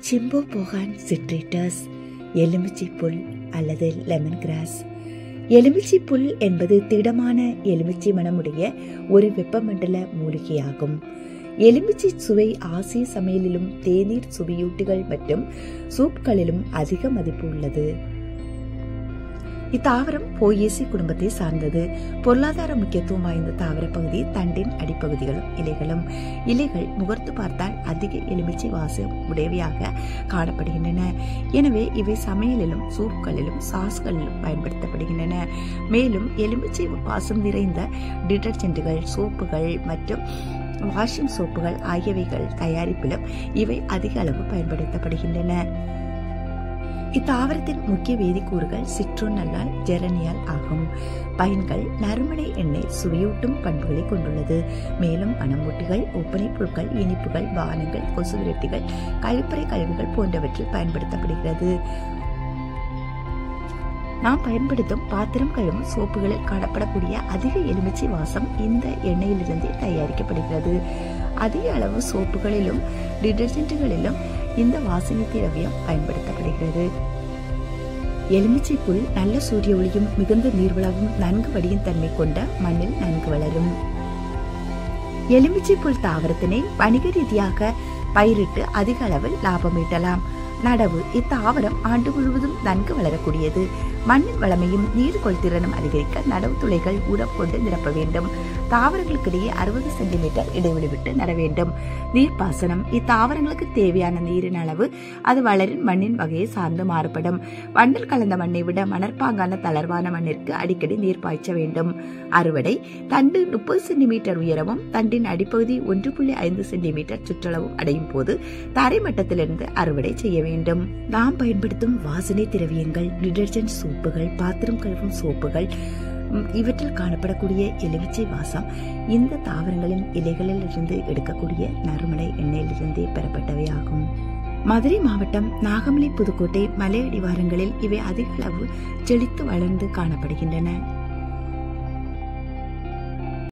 சிம்போபோகான் சிட்ரிட்டஸ், எலுமிச்சை புல் அல்லது lemon grass. எலுமிச்சை புல் என்பது திடமான எலுமிச்சை மணமுடைய ஒரு வெப்பமண்டல மூலிகையாகும். எலுமிச்சை சுவை ஆசிய சமையலிலும் தேநீர் சுவையூட்டிகள் மற்றும் சூப்களிலும் அதிக மதிப்பு உள்ளது. இத்தாவரம் போயேசி குடும்பத்தை சார்ந்தது. பொருளாதார முக்கியத்துவம் வாய்ந்த தாவர பகுதி தண்டின் அடிப்பகுதிகளும் இலைகளும். இலைகள் முகர்த்து பார்த்தால் அதிக எலுமிச்சை வாசம் உடையவையாக காணப்படுகின்றன. எனவே இவை சமையலிலும் சூப்களிலும் சாஸ்களிலும் பயன்படுத்தப்படுகின்றன. மேலும் எலுமிச்சை வாசம் நிறைந்த டிடர்ஜென்ட்டுகள், சோப்புகள் மற்றும் வாஷிங் சோப்புகள் ஆகியவைகள் தயாரிப்பிலும் இவை அதிக அளவு பயன்படுத்தப்படுகின்றன. இத்தாவரத்தின் முக்கிய வேதிக்கூறுகள் சிட்ரோனல்லால், ஜெரனியால் ஆகும். பயன்கள்: நறுமண எண்ணெய் சுவையூட்டும் பண்புகளை கொண்டுள்ளது. மேலும் மணமூட்டிகள், ஒப்பனை பொருட்கள், இனிப்புகள், பானங்கள், கொசு விரட்டிகள், கழிப்பறை கழிவுகள் போன்றவற்றில் பயன்படுத்தப்படுகிறது. நாம் பயன்படுத்தும் பாத்திரம் கழுவும் சோப்புகளில் காணப்படக்கூடிய அதிக எலுமிச்சை வாசம் இந்த எண்ணெயிலிருந்து தயாரிக்கப்படுகிறது. அதிக அளவு சோப்புகளிலும் டிடர்ஜென்ட்டுகளிலும் இந்த வாசனை திரவியம் பயன்படுத்தப்படுகிறது. எலுமிச்சை புல் நல்ல சூரிய ஒளியும் மிகுந்த நீர்வளமும் நன்கு வடியும் தன்மை கொண்ட மண்ணில் நன்கு வளரும். எலுமிச்சை புல் தாவரத்தினை வணிக ரீதியாக பயிரிட்டு அதிக அளவில் லாபம் ஈட்டலாம். நடவு: இத்தாவரம் ஆண்டு முழுவதும் நன்கு வளரக்கூடியது. மண்ணின் வளமையும் நீர் கொள்திறனும் அதிகரிக்க நடவு துளைகள் உரம் கொண்டு நிரப்ப வேண்டும். தாவரங்களுக்கிடையே 60 சென்டிமீட்டர் இடைவெளி விட்டு நட வேண்டும். நீர்ப்பாசனம்: இத்தாவரங்களுக்கு தேவையான நீரின் அளவு அது வளரின் மண்ணின் வகையை சார்ந்து மாறுபடும். வண்டல் கலந்த மண்ணை விட மணற்பாங்கான தளர்வான மண்ணிற்கு அடிக்கடி நீர் பாய்ச்ச வேண்டும். அறுவடை: தண்டு 30 சென்டிமீட்டர் உயரமும் தண்டின் அடிப்பகுதி 1.5 சென்டிமீட்டர் சுற்றளவும் அடையும் போது தரை மட்டத்திலிருந்து அறுவடை செய்ய வேண்டும். நாம் பயன்படுத்தும் வாசனை திரவியங்கள், டிடர்ஜென்ட் சோப்புகள், பாத்திரம் கழுவும் சோப்புகள் இவற்றில் காணப்படக்கூடிய எலுமிச்சை வாசம் இந்த தாவரங்களின் இலைகளில் இருந்து எடுக்கக்கூடிய நறுமண எண்ணெயிலிருந்தே பெறப்பட்டவை ஆகும். மதுரை மாவட்டம் நாகமலை, புதுக்கோட்டை மலை அடிவாரங்களில் இவை அதிக அளவு செழித்து வளர்ந்து காணப்படுகின்றன.